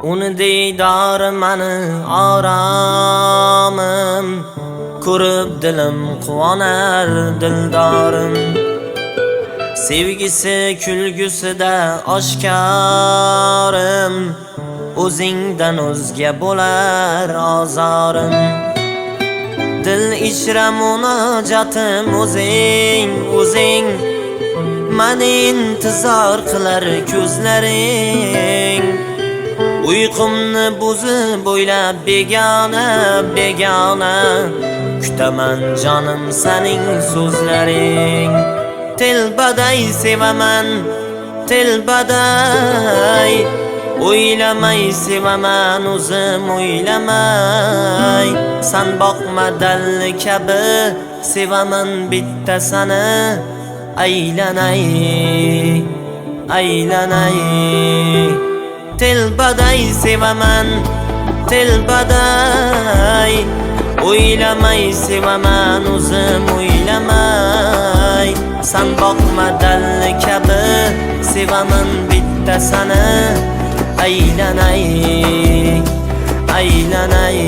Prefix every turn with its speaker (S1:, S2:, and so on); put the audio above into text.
S1: Uni diydori mani oromim, ko'rib dilim quvonar dildorim. Sevgisi kulgusida oshkorim, o'zingdan o'zga bo'lar ozorim. Dil ichra munojotim o'zing, mani intizor qilar ko'zlaring. Uyqumni buzib o'ylab begona, kutaman jonim sening so'zlaring. Telbaday sevaman, telbaday o'ylamay sevaman, o'zim o'ylamay. San boqma dal kabi sevaman bitta sani, aylanay, aylanay. Telbaday sevaman, telbaday o'ylamay sevaman, o'zim o'ylamay. San boqma dal kabi sevaman bitta sani, aylanay, aylanay.